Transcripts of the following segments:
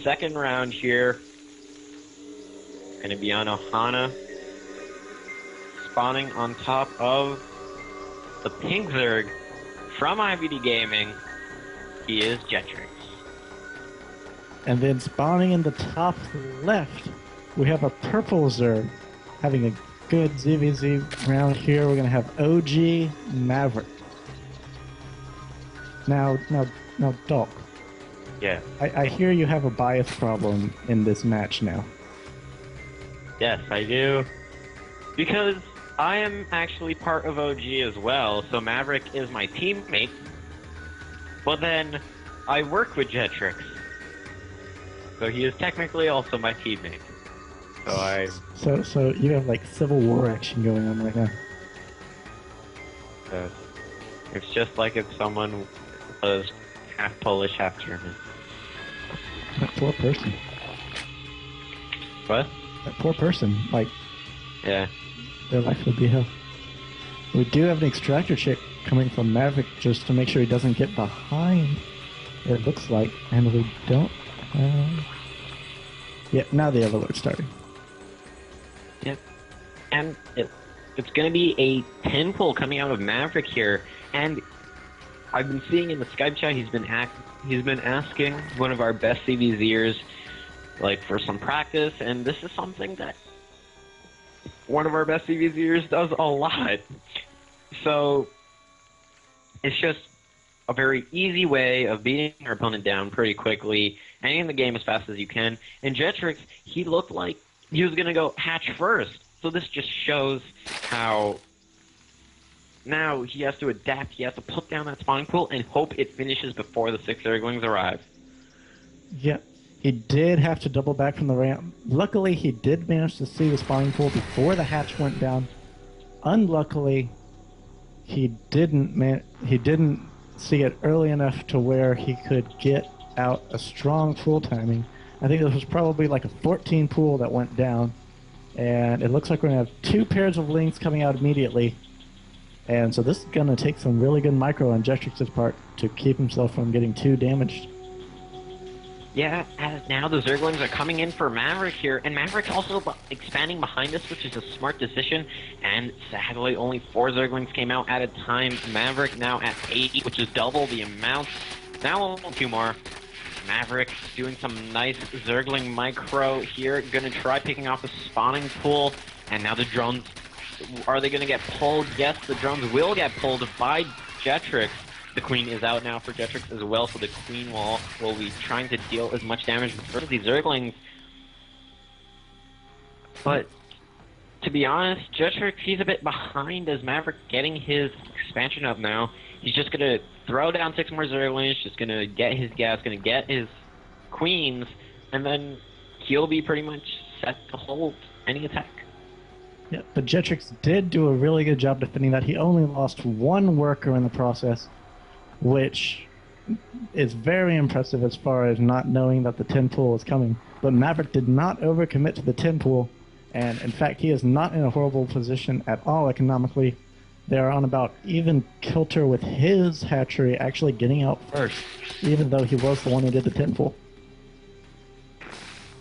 second round here. Gonna be on Ohana. Spawning on top of the pink Zerg from IvD Gaming. He is Jetricxz. And then spawning in the top left, we have a purple Zerg having a good ZVZ round here. We're going to have OGMavericK. Now, Doc. Yeah. I hear you have a bias problem in this match now. Yes, I do. Because I am actually part of OG as well, so Maverick is my teammate. But then I work with Jetricxz. So he is technically also my teammate. So you have like Civil War action going on right now. It's just like if someone was half Polish, half German. That poor person. What? That poor person. Like, yeah. Their life would be hell. We do have an extractor check coming from Maverick just to make sure he doesn't get behind, it looks like, and we don't have... Yep, now the overload's starting. Yep. And it's going to be a 10 pull coming out of Maverick here, and I've been seeing in the Skype chat he's been asking one of our best CVZers like for some practice, and this is something that one of our best CVZers does a lot. So it's just a very easy way of beating your opponent down pretty quickly, ending the game as fast as you can. And Jetricxz, he looked like he was going to go hatch first. So this just shows how now he has to adapt. He has to put down that spawning pool and hope it finishes before the 6 Zerglings arrive. Yeah, he did have to double back from the ramp. Luckily, he did manage to see the spawning pool before the hatch went down. Unluckily, he didn't see it early enough to where he could get out a strong pool timing. I think this was probably like a 14 pool that went down. And it looks like we're going to have 2 pairs of links coming out immediately. And so this is going to take some really good micro on Jetricxz's part to keep himself from getting too damaged. Yeah, as now the Zerglings are coming in for Maverick here, and Maverick's also expanding behind us, which is a smart decision, and sadly only 4 Zerglings came out at a time. Maverick now at 8, which is double the amount. Now only 2 more. Maverick doing some nice Zergling micro here, gonna try picking off the spawning pool, and now the drones, are they gonna get pulled? Yes, the drones will get pulled by Jetricxz. The Queen is out now for Jetricxz as well, so the Queen will be trying to deal as much damage with these Zerglings. But to be honest, Jetricxz, he's a bit behind as Maverick getting his expansion up now. He's just gonna throw down 6 more Zerglings, just gonna get his gas, gonna get his Queens, and then he'll be pretty much set to hold any attack. Yeah, but Jetricxz did do a really good job defending that. He only lost 1 worker in the process, which is very impressive as far as not knowing that the 10 pool was coming. But Maverick did not overcommit to the 10 pool, and in fact he is not in a horrible position at all economically. They are on about even kilter with his hatchery actually getting out first, even though he was the one who did the 10 pool.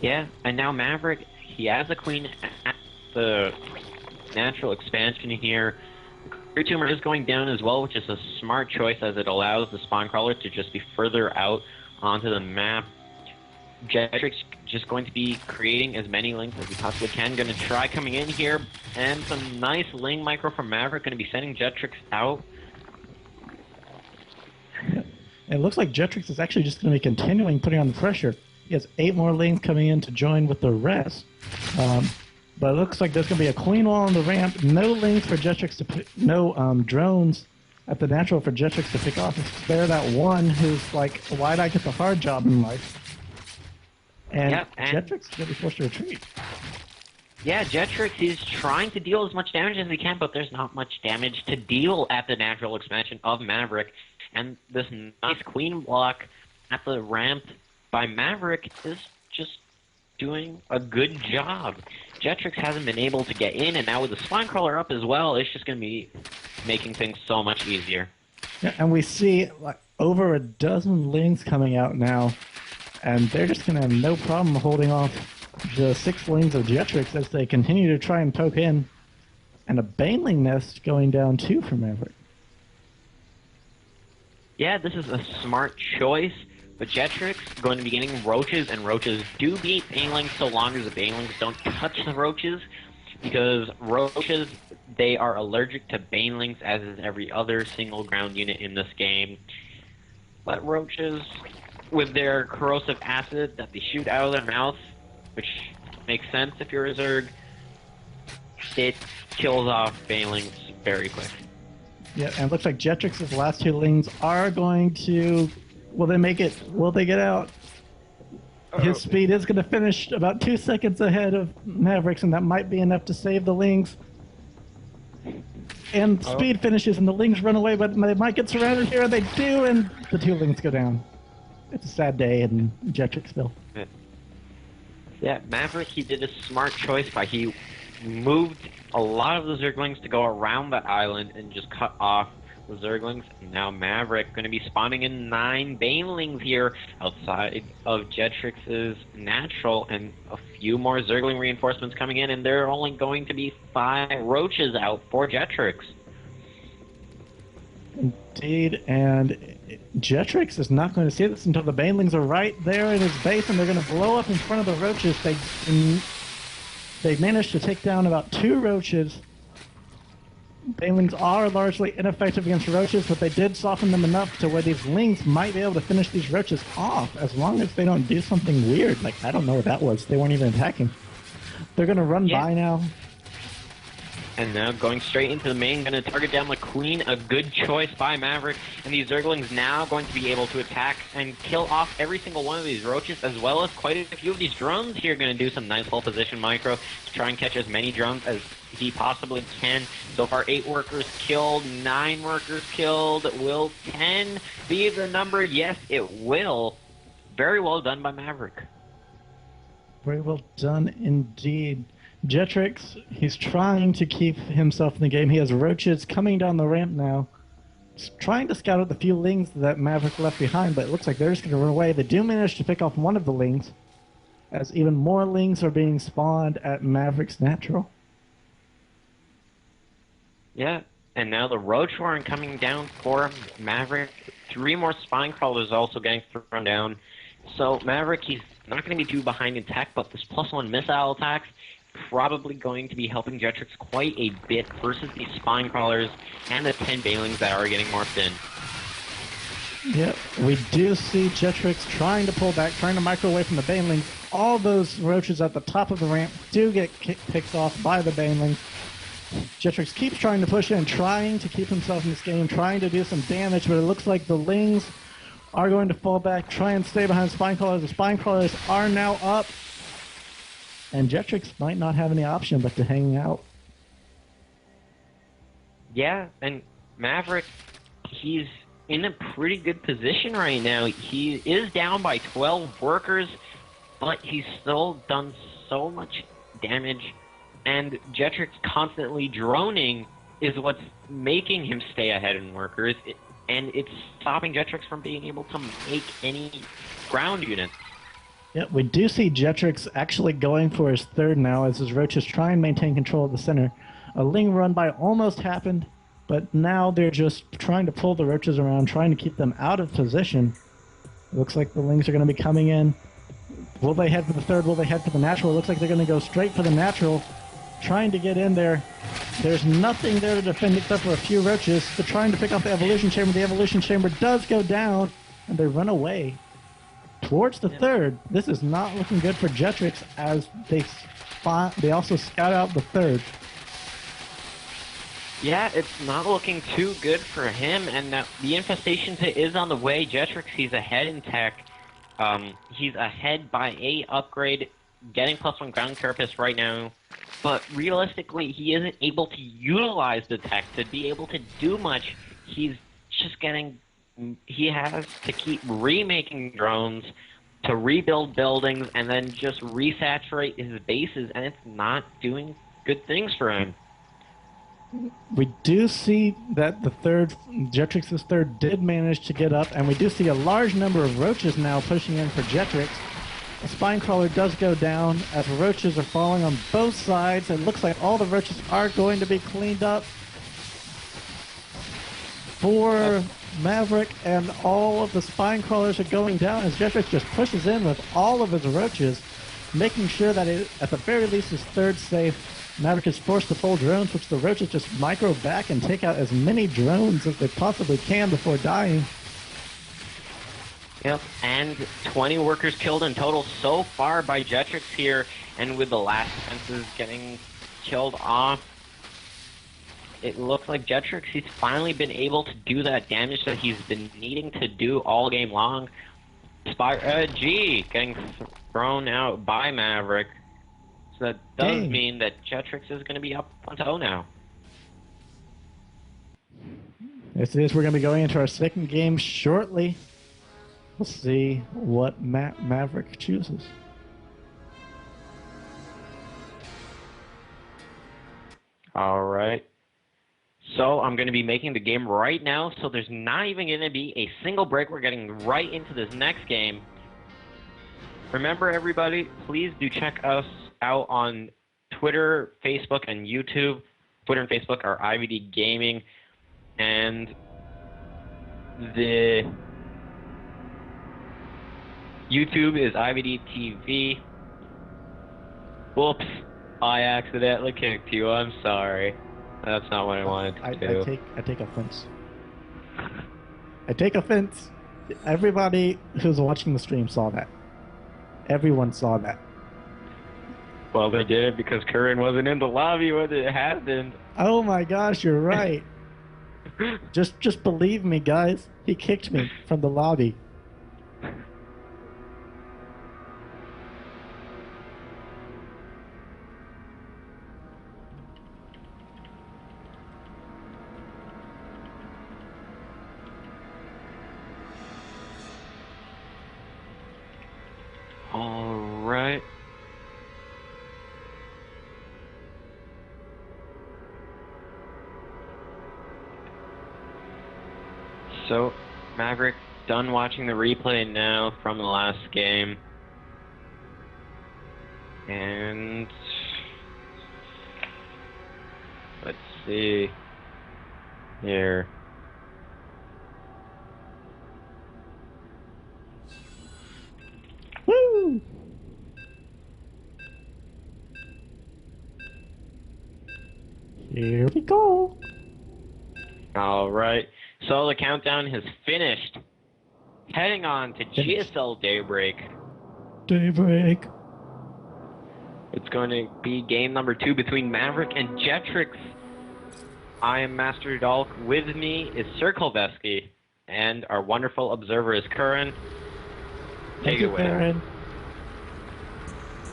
Yeah, and now Maverick, he has a Queen at the natural expansion here. Crew Tumor is going down as well, which is a smart choice as it allows the spawn crawler to just be further out onto the map. Jetricxz just going to be creating as many links as he possibly can. Going to try coming in here, and some nice ling micro from Maverick. Going to be sending Jetricxz out. It looks like Jetricxz is actually just going to be continuing putting on the pressure. He has 8 more lanes coming in to join with the rest. But it looks like there's going to be a Queen wall on the ramp. No lanes for Jetricxz to pick, no drones at the natural for Jetricxz to pick off and spare that one who's like, why'd I get the hard job in life? And, yep, and Jetricxz is going to be forced to retreat. Yeah, Jetricxz is trying to deal as much damage as he can, but there's not much damage to deal at the natural expansion of Maverick. And this nice Queen block at the ramp by Maverick is just doing a good job. Jetricxz hasn't been able to get in, and now with the spine crawler up as well, it's just going to be making things so much easier. Yeah, and we see like over a dozen lings coming out now, And they're just going to have no problem holding off the 6 lanes of Jetricxz as they continue to try and poke in. And a Baneling nest going down too for Maverick. Yeah, this is a smart choice, but Jetricxz going to be getting roaches, and roaches do beat banelings so long as the banelings don't touch the roaches, because roaches, they are allergic to banelings, as is every other single ground unit in this game. But roaches, with their corrosive acid that they shoot out of their mouth, which makes sense if you're a Zerg, it kills off banelings very quick. Yeah, and it looks like Jetricxz's last 2 lings are going to... Will they make it? Will they get out? His speed is going to finish about 2 seconds ahead of Maverick's, and that might be enough to save the lings. And speed finishes, and the lings run away, but they might get surrounded here, and they do, and the 2 lings go down. It's a sad day in Jetricxzville. Yeah, Maverick, he did a smart choice by he moved a lot of the Zerglings to go around that island and just cut off the Zerglings. And now Maverick going to be spawning in 9 Banelings here outside of Jetricxz's natural, and a few more Zergling reinforcements coming in, and there are only going to be 5 roaches out for Jetricxz. Indeed, and Jetricxz is not going to see this until the Banelings are right there in his base, and they're going to blow up in front of the roaches. They managed to take down about 2 roaches. Banelings are largely ineffective against roaches, but they did soften them enough to where these lings might be able to finish these roaches off, as long as they don't do something weird. Like, I don't know what that was. They weren't even attacking. They're going to run by now. And now going straight into the main, going to target down the Queen. A good choice by Maverick. And these Zerglings now going to be able to attack and kill off every single one of these roaches, as well as quite a few of these drones here. Going to do some nice hold position micro to try and catch as many drones as he possibly can. So far, 8 workers killed, 9 workers killed. Will 10 be the number? Yes, it will. Very well done by Maverick. Very well done indeed. Jetricxz, he's trying to keep himself in the game. He has roaches coming down the ramp now. He's trying to scout out the few lings that Maverick left behind, but it looks like they're just going to run away. They do manage to pick off one of the lings, as even more lings are being spawned at Maverick's natural. Yeah, and now the roach warren coming down for Maverick. 3 more spine crawlers also getting thrown down. So Maverick, he's not going to be too behind in tech, but this +1 missile attacks probably going to be helping Jetricxz quite a bit versus these spine crawlers and the 10 Banelings that are getting morphed in. Yep, we do see Jetricxz trying to pull back, trying to micro away from the Banelings. All those roaches at the top of the ramp do get picked off by the Banelings. Jetricxz keeps trying to push in, trying to keep himself in this game, trying to do some damage, but it looks like the lings are going to fall back, try and stay behind spine crawlers. The spine crawlers are now up, and Jetricxz might not have any option but to hang out. Yeah, and Maverick, he's in a pretty good position right now. He is down by 12 workers, but he's still done so much damage, and Jetricxz constantly droning is what's making him stay ahead in workers, and it's stopping Jetricxz from being able to make any ground units. Yeah, we do see Jetricxz actually going for his 3rd now as his roaches try and maintain control of the center. A ling run by almost happened, but now they're just trying to pull the roaches around, trying to keep them out of position. It looks like the lings are going to be coming in. Will they head for the 3rd? Will they head for the natural? It looks like they're going to go straight for the natural, trying to get in there. There's nothing there to defend except for a few roaches. They're trying to pick off the evolution chamber. The evolution chamber does go down, and they run away towards the 3rd. This is not looking good for Jetricxz as they also scout out the 3rd. Yeah, it's not looking too good for him, and the infestation pit is on the way. Jetricxz, he's ahead in tech. He's ahead by a upgrade, getting +1 ground carapace right now. But realistically, he isn't able to utilize the tech to be able to do much. He's just getting... He has to keep remaking drones to rebuild buildings and then just resaturate his bases, and it's not doing good things for him. We do see that the third, Jetricxz's third, did manage to get up, and we do see a large number of roaches now pushing in for Jetricxz. A spine crawler does go down as roaches are falling on both sides. It looks like all the roaches are going to be cleaned up for Maverick, and all of the spine crawlers are going down as Jetricxz just pushes in with all of his roaches, making sure that at the very least his third safe. Maverick is forced to pull drones, which the roaches just micro back and take out as many drones as they possibly can before dying. Yep, and 20 workers killed in total so far by Jetricxz here, and with the last defenses getting killed off, it looks like Jetricxz, he's finally been able to do that damage that he's been needing to do all game long. G getting thrown out by Maverick. So that does mean that Jetricxz is going to be up on 0 now. Yes, it is. We're going to be going into our second game shortly. We'll see what Maverick chooses. All right. So I'm going to be making the game right now, so there's not even going to be a single break. We're getting right into this next game. Remember, everybody, please do check us out on Twitter, Facebook, and YouTube. Twitter and Facebook are IvD Gaming, and the YouTube is IvD TV. Whoops, I accidentally kicked you. I'm sorry. That's not what I wanted to do. I take offense. I take offense. Everybody who's watching the stream saw that. Everyone saw that. Well, they did it because Curran wasn't in the lobby when it happened. Oh my gosh, you're right. just believe me, guys. He kicked me from the lobby. All right. So, Maverick, done watching the replay now from the last game. And let's see here. Woo! Here we go. All right. So the countdown has finished. Heading on to GSL Daybreak. Daybreak. It's going to be game number 2 between Maverick and Jetricxz. I am Master Dalk. With me is Sir Kolveski, and our wonderful observer is Curran. Take it away. Curran.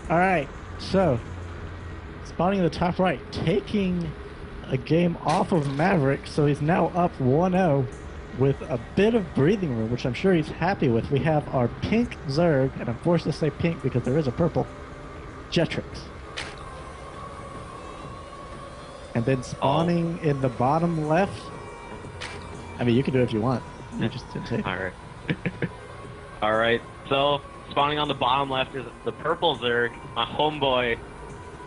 All right. So, spawning in the top right, taking a game off of Maverick, so he's now up 1-0 with a bit of breathing room, which I'm sure he's happy with. We have our pink Zerg, and I'm forced to say pink because there is a purple, Jetricxz. And then spawning in the bottom left, I mean, you can do it if you want. You just didn't say it. All right. All right. So, spawning on the bottom left is the purple Zerg, my homeboy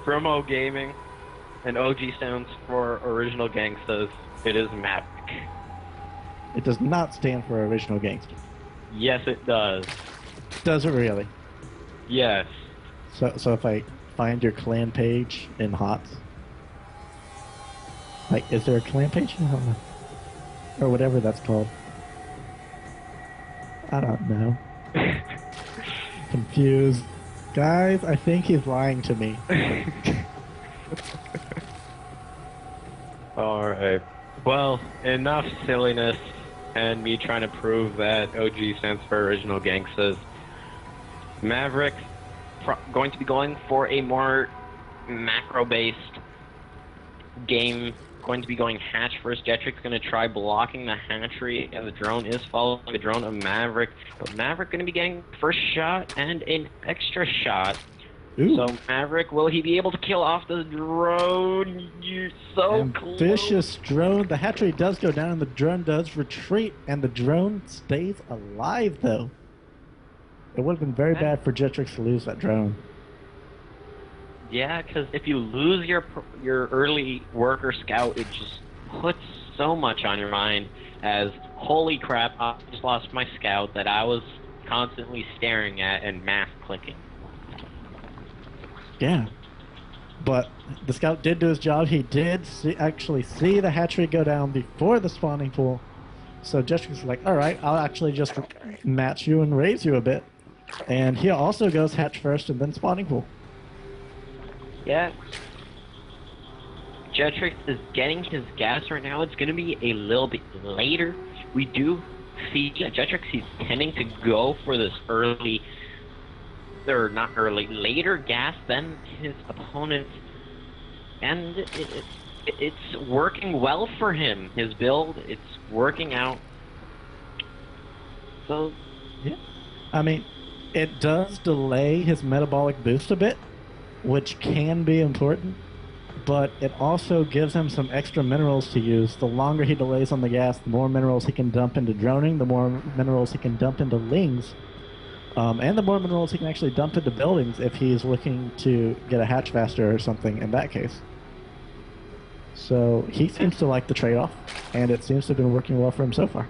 from OGaming. And OG stands for Original Gangsters. It is Maverick. It does not stand for Original Gangster. Yes, it does. Does it really? Yes. So if I find your clan page in HOTS, like, is there a clan page in HOTS? Or whatever that's called. I don't know. Confused. Guys, I think he's lying to me. Alright. Well, enough silliness and me trying to prove that OG stands for Original Gangsters. Maverick going to be going for a more macro-based game. Going to be going hatch first. Jetricxz going to try blocking the hatchery, and the drone is following the drone of Maverick. But Maverick going to be getting first shot and an extra shot Ooh. So Maverick, will he be able to kill off the drone? You're so close. Ambitious drone. The hatchery does go down and the drone does retreat, and the drone stays alive though. It would have been very bad for Jetricxz to lose that drone. Yeah, because if you lose your early worker scout, it just puts so much on your mind as, holy crap, I just lost my scout that I was constantly staring at and math clicking. Yeah. But the scout did do his job. He did actually see the hatchery go down before the spawning pool. So Jetricxz was like, alright, I'll actually just match you and raise you a bit. And he also goes hatch first and then spawning pool. Yeah. Jetricxz is getting his gas right now. It's going to be a little bit later. We do see Jetricxz, he's tending to go for this early, or not early, later gas than his opponent. And it's working well for him. His build, it's working out. So, yeah. I mean, it does delay his metabolic boost a bit, which can be important, but it also gives him some extra minerals to use. The longer he delays on the gas, the more minerals he can dump into droning, the more minerals he can dump into lings, and the more minerals he can actually dump into buildings if he's looking to get a hatch faster or something in that case. So he seems to like the trade-off, and it seems to have been working well for him so far.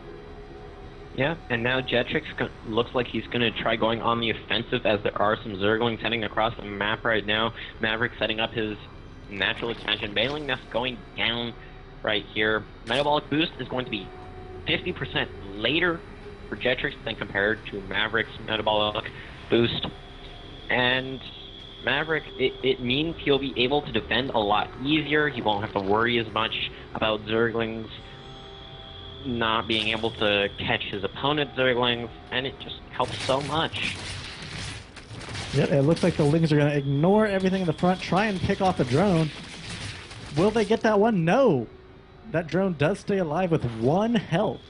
Yeah, and now Jetricxz looks like he's going to try going on the offensive, as there are some Zerglings heading across the map right now. Maverick setting up his natural expansion bailing nest going down right here. Metabolic boost is going to be 50% later for Jetricxz than compared to Maverick's metabolic boost. And Maverick, it means he'll be able to defend a lot easier. He won't have to worry as much about Zerglings not being able to catch his opponent's Zerglings, and it just helps so much. Yep, it looks like the Lings are going to ignore everything in the front, try and pick off a drone. Will they get that one? No! That drone does stay alive with 1 health.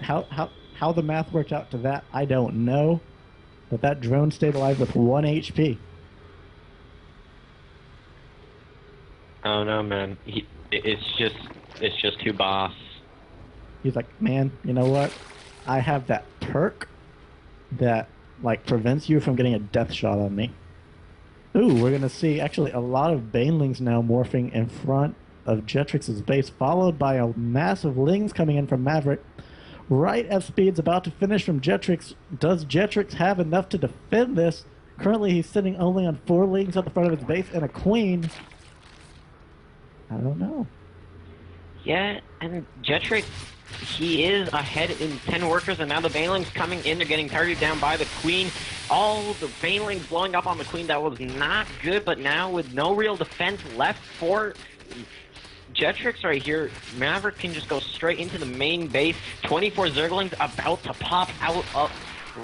How the math worked out to that, I don't know. But that drone stayed alive with 1 HP. Oh no, man. It's just too boss. He's like, man, you know what? I have that perk that, like, prevents you from getting a death shot on me. Ooh, we're going to see, actually, a lot of Banelings now morphing in front of Jetricxz's base, followed by a massive Lings coming in from Maverick. Right as Speed's about to finish from Jetricxz, does Jetricxz have enough to defend this? Currently, he's sitting only on 4 Lings at the front of his base and a Queen. I don't know. Yeah, and Jetricxz, he is ahead in 10 workers, and now the Banelings coming in. They're getting targeted down by the Queen. All the Banelings blowing up on the Queen. That was not good, but now with no real defense left for Jetricxz right here, Maverick can just go straight into the main base. 24 Zerglings about to pop out of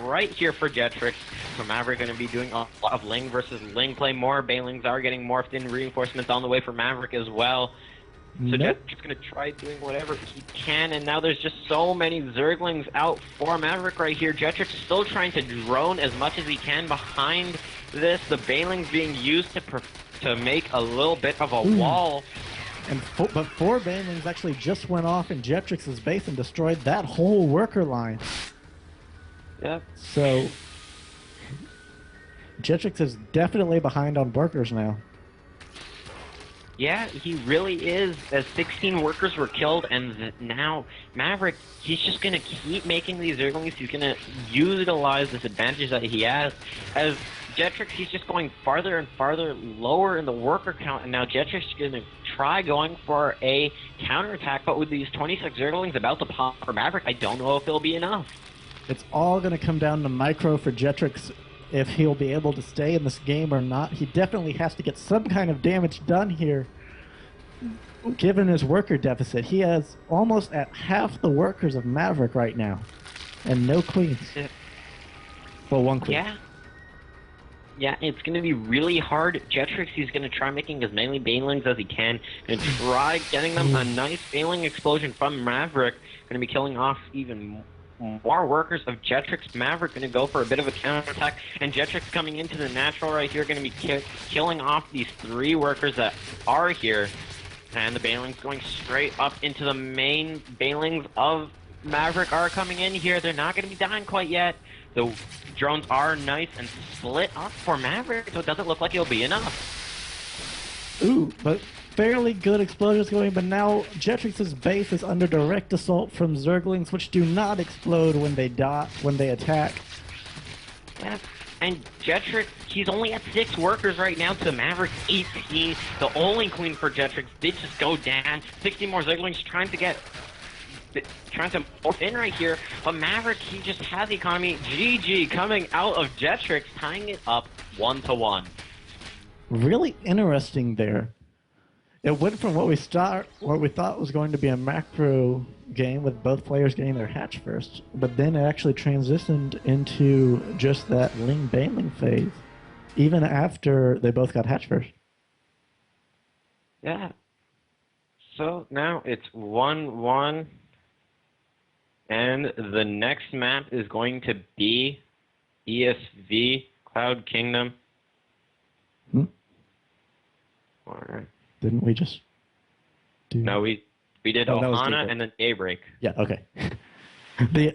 right here for Jetricxz. So Maverick going to be doing a lot of Ling versus Ling play. More Banelings are getting morphed in. Reinforcements on the way for Maverick as well. So Jetricxz going to try doing whatever he can, and now there's just so many Zerglings out for Maverick right here. Jetricxz still trying to drone as much as he can behind this. The Banelings being used to make a little bit of a wall. But 4 Banelings actually just went off in Jetricxz's base and destroyed that whole worker line. Yep. So Jetricxz is definitely behind on workers now. Yeah, he really is, as 16 workers were killed, and now Maverick, he's just going to keep making these Zerglings. He's going to utilize this advantage that he has. As Jetricxz, he's just going farther and farther lower in the worker count, and now Jetricxz is going to try going for a counterattack, but with these 26 Zerglings about to pop for Maverick, I don't know if it'll be enough. It's all going to come down to micro for Jetricxz. If he'll be able to stay in this game or not. He definitely has to get some kind of damage done here, given his worker deficit. He has almost at half the workers of Maverick right now, and no queens. Well, 1 queen. Yeah, it's going to be really hard. Jetricxz, he's going to try making as many Banelings as he can and try getting them a nice Baneling explosion from Maverick. Going to be killing off even more workers of Jetricxz. Maverick going to go for a bit of a counterattack, and Jetricxz coming into the natural right here, going to be killing off these 3 workers that are here. And the Banelings going straight up into the main. Banelings of Maverick are coming in here. They're not going to be dying quite yet. The drones are nice and split up for Maverick, so it doesn't look like it'll be enough. Ooh, but fairly good explosions going, but now Jetricxz's base is under direct assault from Zerglings, which do not explode when they attack. Yeah. And Jetricxz, he's only at 6 workers right now to Maverick's 18. The only queen for Jetricxz did just go down. 60 more Zerglings trying to morph in right here. But Maverick, he just has the economy. GG coming out of Jetricxz, tying it up 1-1. Really interesting there. It went from what we thought was going to be a macro game with both players getting their hatch first, but then it actually transitioned into just that Ling Baneling phase, even after they both got hatch first. Yeah. So now it's 1-1, and the next map is going to be ESV Cloud Kingdom. All right. Didn't we just do... No, we did Ohana and then Daybreak. Yeah, okay.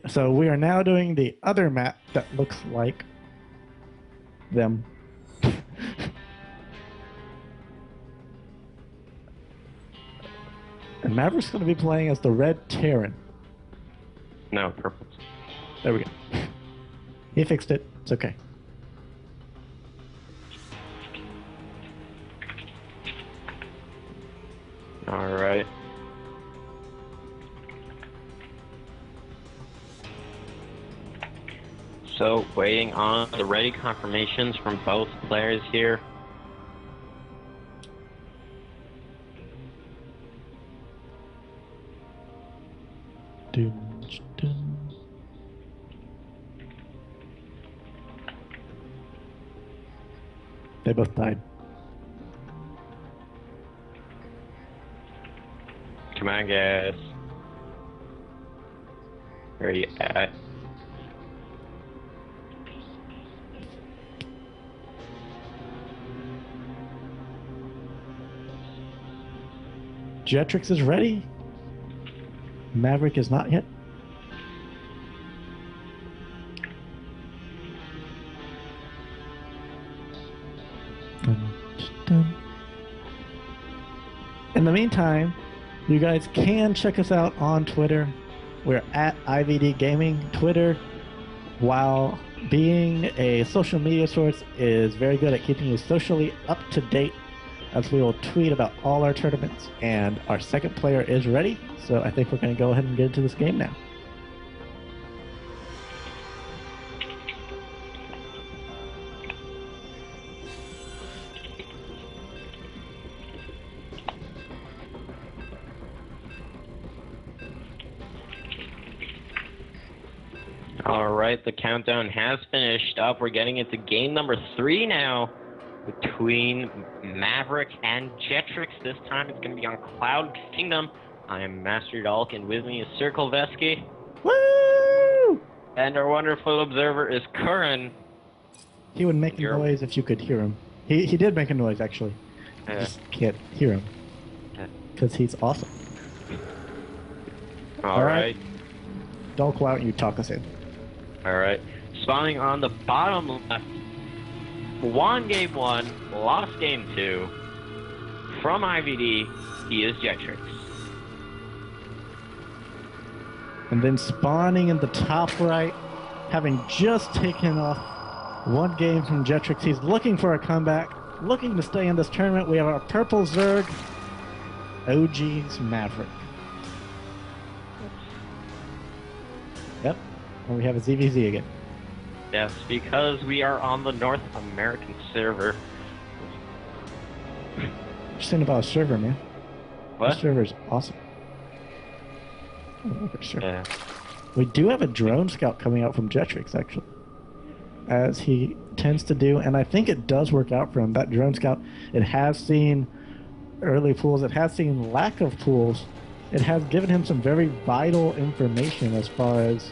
So we are now doing the other map that looks like them. And Maverick's going to be playing as the Red Terran. No, purple. There we go. He fixed it. It's okay. All right. So, waiting on the ready confirmations from both players here. They both died. Come on, guys. Where are you at? Jetricxz is ready. Maverick is not yet. In the meantime, you guys can check us out on Twitter. We're at IvD Gaming. Twitter, while being a social media source, is very good at keeping you socially up to date, as we will tweet about all our tournaments. And our second player is ready, so I think we're going to go ahead and get into this game now. Alright, the countdown has finished up. We're getting into game number 3 now between Maverick and Jetricxz. This time it's going to be on Cloud Kingdom. I am Master Dalk, and with me is Circle Vesky. Woo! And our wonderful observer is Curran. He would make a noise if you could hear him. He did make a noise, actually. I just can't hear him. Because he's awesome. Alright. Dalk, why don't you talk us in? Alright. Spawning on the bottom left. Won game 1, lost game 2. From IvD, he is Jetricxz. And then spawning in the top right, having just taken off 1 game from Jetricxz. He's looking for a comeback, looking to stay in this tournament. We have our purple Zerg, OGMavericK. Yep, and we have a ZVZ again. Yes, because we are on the North American server. Interesting about a server, man. What? The server's awesome. Sure. Yeah. We do have a drone scout coming out from Jetricxz, actually, as he tends to do, and I think it does work out for him. That drone scout, it has seen early pools, it has seen lack of pools, it has given him some very vital information as far as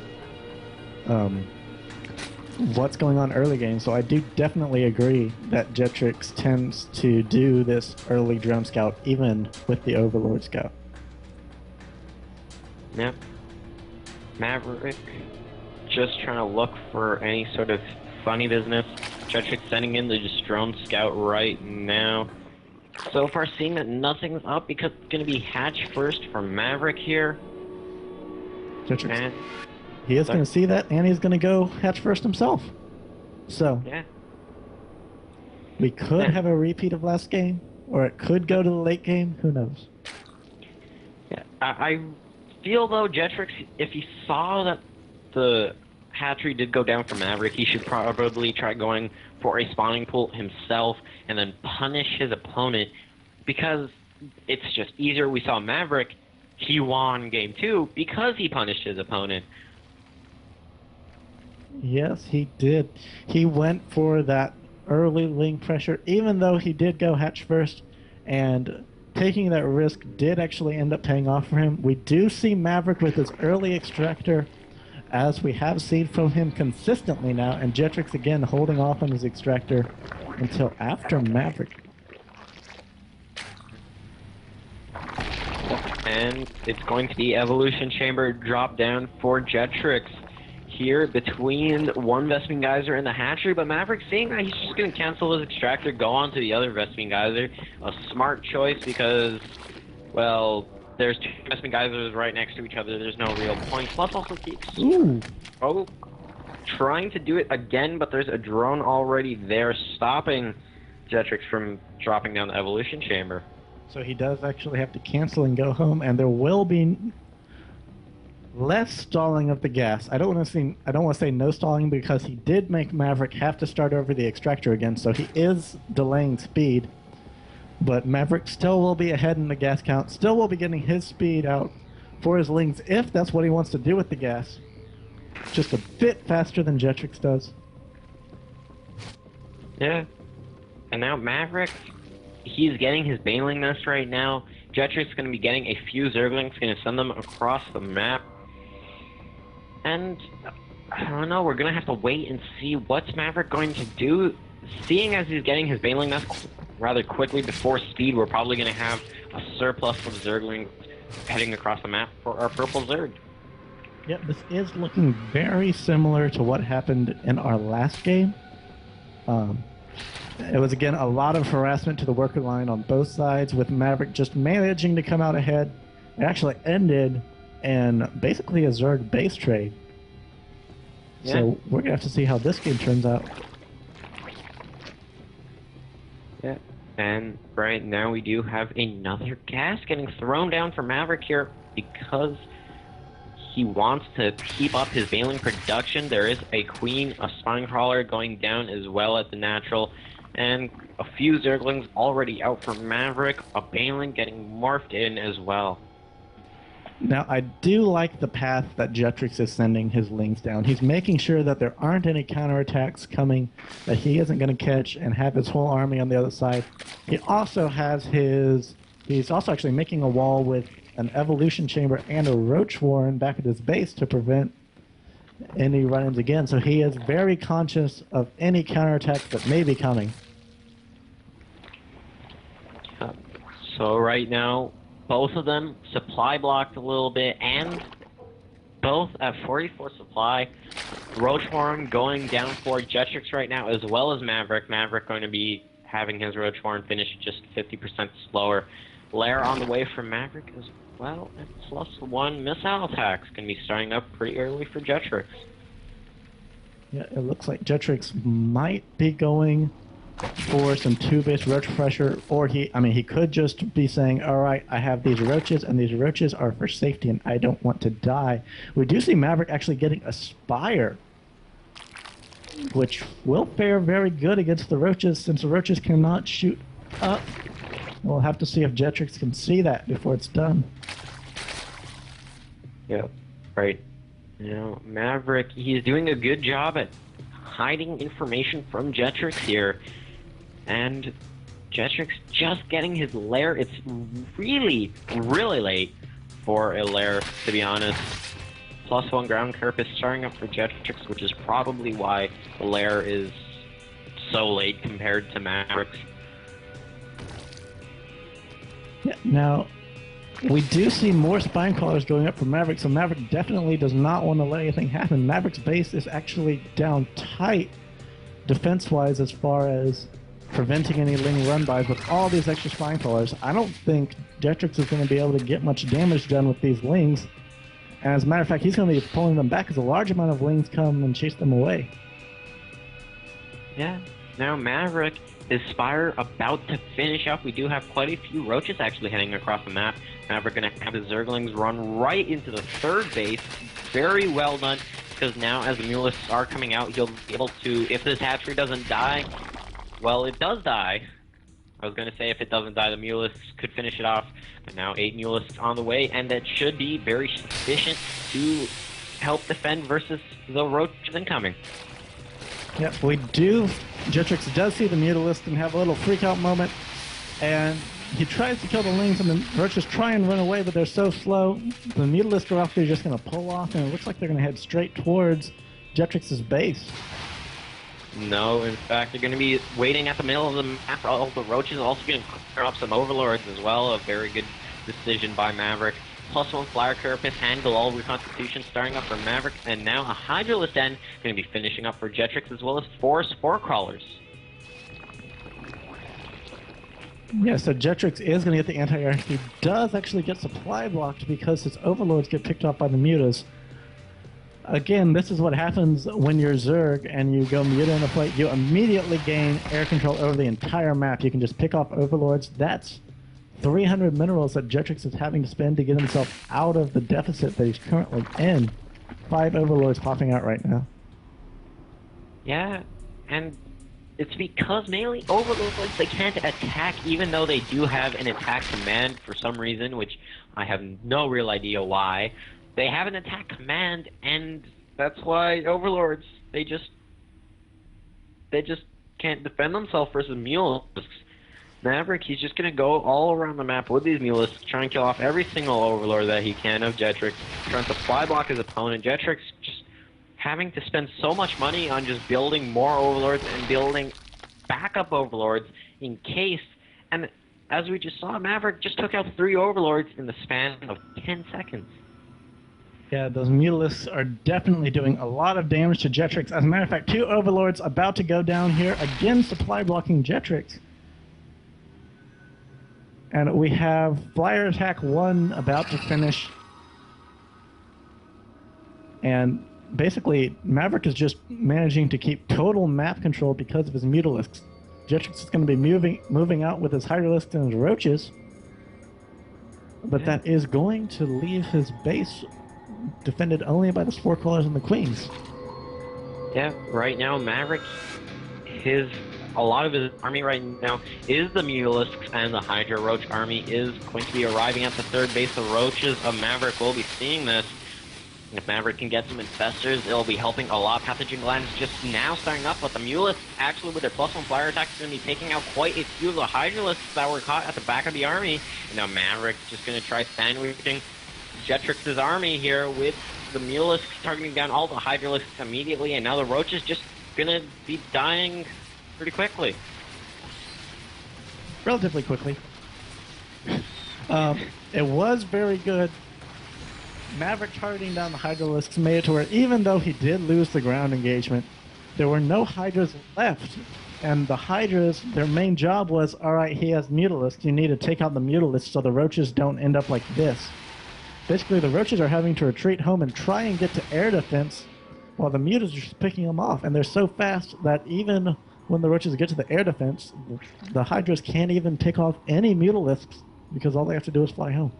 what's going on early game. So I do definitely agree that Jetricxz tends to do this early drone scout even with the Overlord scout. Yep. Maverick just trying to look for any sort of funny business. Jetricxz sending in the just drone scout right now. So far seeing that nothing's up because it's going to be hatch first from Maverick here. Jetricxz. He is going to see that, and he's going to go hatch first himself. So, yeah, we could have a repeat of last game, or it could go to the late game. Who knows? Yeah, I feel though Jetricxz, if he saw that the hatchery did go down for Maverick, he should probably try going for a spawning pool himself and then punish his opponent, because it's just easier. We saw Maverick, he won game 2 because he punished his opponent. Yes, he did. He went for that early link pressure, even though he did go hatch first, and taking that risk did actually end up paying off for him. We do see Maverick with his early extractor, as we have seen from him consistently now, and Jetricxz again holding off on his extractor until after Maverick. And it's going to be Evolution Chamber drop down for Jetricxz. Here between one Vespene Geyser and the hatchery, but Maverick seeing that he's just going to cancel his extractor, go on to the other Vespene Geyser. A smart choice because, well, there's 2 Vespene Geysers right next to each other. There's no real point. Plus also keeps trying to do it again, but there's a drone already there stopping Jetricxz from dropping down the Evolution Chamber. So he does actually have to cancel and go home, and there will be less stalling of the gas. I don't want to say no stalling, because he did make Maverick have to start over the extractor again, so he is delaying speed. But Maverick still will be ahead in the gas count, still will be getting his speed out for his lings if that's what he wants to do with the gas. Just a bit faster than Jetricxz does. Yeah. And now Maverick, he's getting his Baneling Nest right now. Jetricxz is going to be getting a few Zerglings, going to send them across the map. And, I don't know, we're going to have to wait and see what's Maverick going to do. Seeing as he's getting his Baneling Nest rather quickly before speed, we're probably going to have a surplus of Zerglings heading across the map for our purple Zerg. Yep, this is looking very similar to what happened in our last game. It was, again, a lot of harassment to the worker line on both sides, with Maverick just managing to come out ahead. It actually ended in basically a Zerg base trade. Yeah. So we're going to have to see how this game turns out. Yeah, and right now we do have another gas getting thrown down for Maverick here because he wants to keep up his Baneling production. There is a Queen, a Spine Crawler going down as well at the natural, and a few Zerglings already out for Maverick, a Baneling getting morphed in as well. Now, I do like the path that Jetricxz is sending his lings down. He's making sure that there aren't any counterattacks coming that he isn't going to catch and have his whole army on the other side. He also has he's also actually making a wall with an Evolution Chamber and a Roach Warren back at his base to prevent any run-ins again. So he is very conscious of any counterattacks that may be coming. So right now, both of them supply blocked a little bit, and both at 44 supply. Roach Warren going down for Jetricxz right now, as well as Maverick. Maverick going to be having his Roach Warren finish just 50% slower. Lair on the way from Maverick as well, and +1 missile attacks can be starting up pretty early for Jetricxz. Yeah, it looks like Jetricxz might be going for some 2-base roach pressure, or he could just be saying, all right, I have these roaches, and these roaches are for safety, and I don't want to die. We do see Maverick actually getting a Spire, which will fare very good against the roaches, since the roaches cannot shoot up. We'll have to see if Jetricxz can see that before it's done. Yep, right. You know, Maverick, he's doing a good job at hiding information from Jetricxz here. And Jetricxz just getting his lair. It's really, really late for a lair, to be honest. +1 ground Carapace starting up for Jetricxz, which is probably why the lair is so late compared to Maverick's. Yeah, now, we do see more spine crawlers going up for Maverick, so Maverick definitely does not want to let anything happen. Maverick's base is actually down tight defense-wise as far as preventing any Ling run-bys with all these extra spine crawlers. I don't think Jetricxz is going to be able to get much damage done with these Lings. As a matter of fact, he's going to be pulling them back as a large amount of Lings come and chase them away. Yeah. Now Maverick is Spire about to finish up. We do have quite a few Roaches actually heading across the map. Maverick going to have his Zerglings run right into the third base. Very well done, because now as the Mulists are coming out, he'll be able to, if this hatchery doesn't die, well, it does die. I was going to say if it doesn't die, the Mulists could finish it off. But now 8 Mulists on the way, and that should be very sufficient to help defend versus the Roaches incoming. Yep, we do. Jetricxz does see the Mutalist and have a little freak-out moment, and he tries to kill the Lings, and the Roaches try and run away, but they're so slow. The Mutalist are off there just going to pull off, and it looks like they're going to head straight towards Jetricx's base. No, in fact, they're going to be waiting at the middle of the map. All the Roaches also going to clear up some Overlords as well. A very good decision by Maverick. +1 Flyer Carapace and Galal Reconstitution starting up for Maverick, and now a Hydralisk End going to be finishing up for Jetricxz, as well as 4 Spore Crawlers. Yeah, so Jetricxz is going to get the anti-air. He does actually get supply blocked because his Overlords get picked off by the Mutas. Again, this is what happens when you're Zerg and you go Muta in a fight. You immediately gain air control over the entire map. You can just pick off Overlords. That's 300 minerals that Jetricxz is having to spend to get himself out of the deficit that he's currently in. 5 Overlords popping out right now. Yeah, and it's because mainly Overlords, they can't attack even though they do have an attack command for some reason, which I have no real idea why. They have an attack command, and that's why Overlords, they just can't defend themselves versus Mulists. Maverick, he's just going to go all around the map with these Mulists, try and kill off every single Overlord that he can of Jetricxz, trying to supply block his opponent. Jetricxz just having to spend so much money on just building more Overlords and building backup Overlords in case. And as we just saw, Maverick just took out 3 Overlords in the span of 10 seconds. Yeah, those Mutalisks are definitely doing a lot of damage to Jetricxz. As a matter of fact, 2 Overlords about to go down here, again supply blocking Jetricxz. And we have Flyer Attack 1 about to finish. And basically, Maverick is just managing to keep total map control because of his Mutalisks. Jetricxz is going to be moving out with his Hydralisks and his Roaches. But that is going to leave his base defended only by the Spore Crawlers and the Queens. Yeah, right now, Maverick, a lot of his army right now is the Mutalisks, and the Hydra Roach army is going to be arriving at the third base. The Roaches of Maverick will be seeing this. If Maverick can get some Infestors, it'll be helping a lot. Pathogen Gland is just now starting up, but the Mulists, actually with their +1 flyer attack, is going to be taking out quite a few of the Hydralisks that were caught at the back of the army. And now Maverick's just going to try sandwiching Jetricx's army here with the Mulists targeting down all the Hydralisks immediately, and now the Roaches just going to be dying pretty quickly. Relatively quickly. It was very good. Maverick targeting down the Hydralisks made it to where even though he did lose the ground engagement, there were no Hydras left. And the Hydras, their main job was, alright, he has Mutalisks, you need to take out the Mutalisks so the Roaches don't end up like this. Basically, the Roaches are having to retreat home and try and get to air defense while the Mutas are just picking them off. And they're so fast that even when the Roaches get to the air defense, the Hydras can't even pick off any Mutalisks because all they have to do is fly home.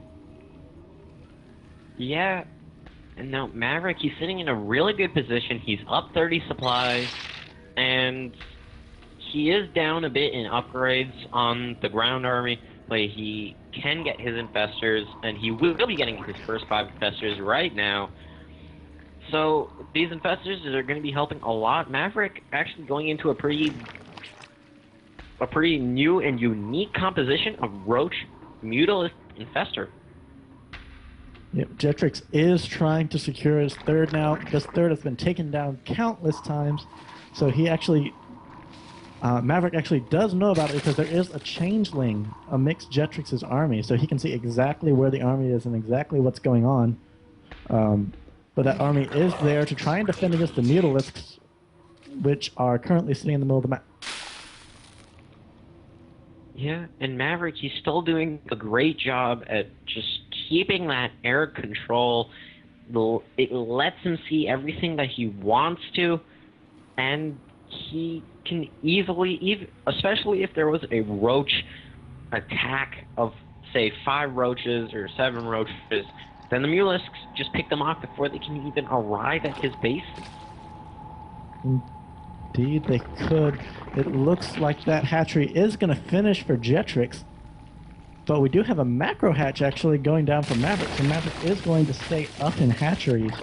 Yeah, and now Maverick, he's sitting in a really good position. He's up 30 supplies, and he is down a bit in upgrades on the ground army, but he can get his Infestors, and he will be getting his first 5 Infestors right now. So these Infestors are going to be helping a lot. Maverick actually going into a pretty new and unique composition of Roach, Mutalist, Infestor. Yep, Jetricxz is trying to secure his third now. This third has been taken down countless times, so he actually, Maverick actually does know about it because there is a changeling amidst Jetricxz's army, so he can see exactly where the army is and exactly what's going on. But that army is there to try and defend against the Mutalisks, which are currently sitting in the middle of the map. Yeah, and Maverick, he's still doing a great job at just keeping that air control. It lets him see everything that he wants to, and he can easily, especially if there was a roach attack of, say, 5 roaches or 7 roaches, then the Mutalisks just pick them off before they can even arrive at his base. Indeed, they could. It looks like that hatchery is going to finish for Jetricxz, but we do have a macro hatch actually going down for Maverick, so Maverick is going to stay up in hatcheries,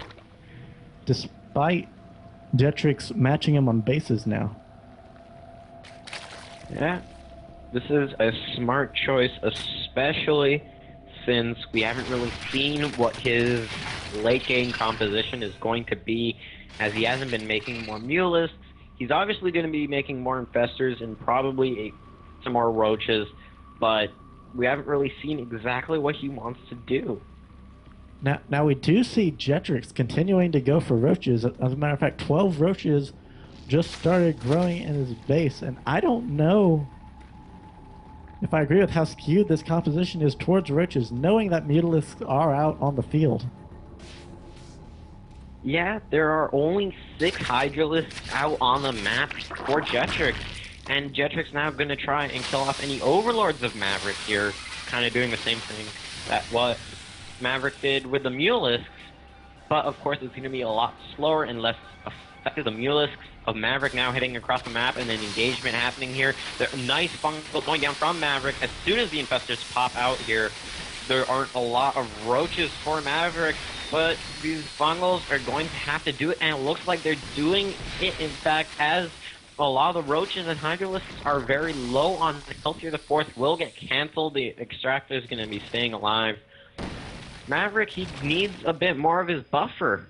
despite Jetricxz matching him on bases now. Yeah, this is a smart choice, especially since we haven't really seen what his late game composition is going to be, as he hasn't been making more Mutalisks. He's obviously going to be making more Infestors and probably some more Roaches, but we haven't really seen exactly what he wants to do. Now we do see Jetricxz continuing to go for Roaches. As a matter of fact, 12 Roaches just started growing in his base, and I don't know if I agree with how skewed this composition is towards Roaches, knowing that Mutalisks are out on the field. Yeah, there are only 6 Hydralisks out on the map for Jetricxz, and Jetricxz now going to try and kill off any Overlords of Maverick here, kind of doing the same thing that what Maverick did with the Mutalisks, but of course it's going to be a lot slower and less effective. The Mutalisks of Maverick now hitting across the map and then engagement happening here. There are nice fungal going down from Maverick. As soon as the Infestors pop out here, there aren't a lot of Roaches for Maverick, but these fungals are going to have to do it, and it looks like they're doing it, in fact, as a lot of the Roaches and Hydralisks are very low on health here. The 4th will get canceled. The Extractor is going to be staying alive. Maverick, he needs a bit more of his buffer.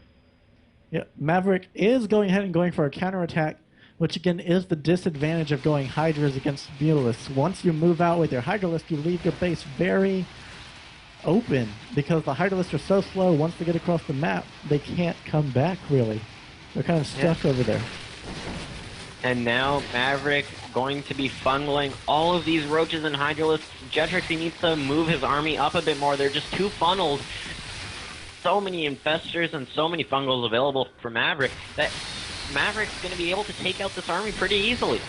Yeah, Maverick is going ahead and going for a counterattack, which again is the disadvantage of going Hydras against Mutalisks. Once you move out with your Hydralisk, you leave your base very open, because the Hydralisks are so slow. Once they get across the map, they can't come back, really. They're kind of stuck over there. And now Maverick going to be funneling all of these Roaches and Hydralisks. Jetricxz, he needs to move his army up a bit more. They're just too funneled. So many Infestors and so many fungals available for Maverick that Maverick's going to be able to take out this army pretty easily.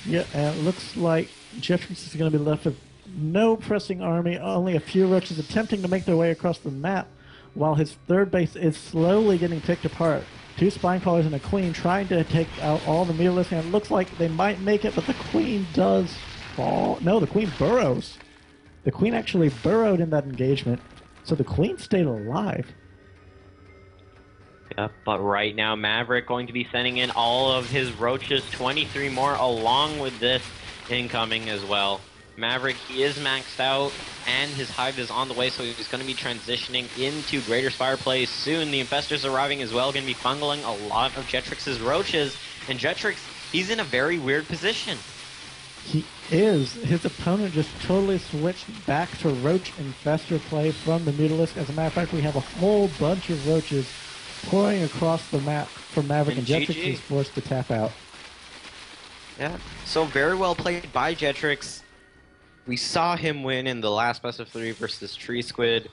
Yeah, and it looks like Jetricxz is going to be left with no pressing army, only a few Roaches attempting to make their way across the map, while his 3rd base is slowly getting picked apart. 2 Spine Crawlers and a Queen trying to take out all the Mutalisks, and it looks like they might make it, but the Queen does fall. No, the Queen burrows. The Queen actually burrowed in that engagement, so the Queen stayed alive. Yeah, but right now Maverick going to be sending in all of his Roaches, 23 more, along with this incoming as well. Maverick, he is maxed out, and his Hive is on the way, so he's going to be transitioning into Greater Spire plays soon. The Infestors arriving as well, going to be fungling a lot of Jetricxz's Roaches, and Jetricxz, he's in a very weird position. He is. His opponent just totally switched back to Roach Infestor play from the Mutalisk. As a matter of fact, we have a whole bunch of Roaches pouring across the map for Maverick, and Jetricxz is forced to tap out. Yeah, so very well played by Jetricxz. We saw him win in the last best of 3 versus Tree Squid.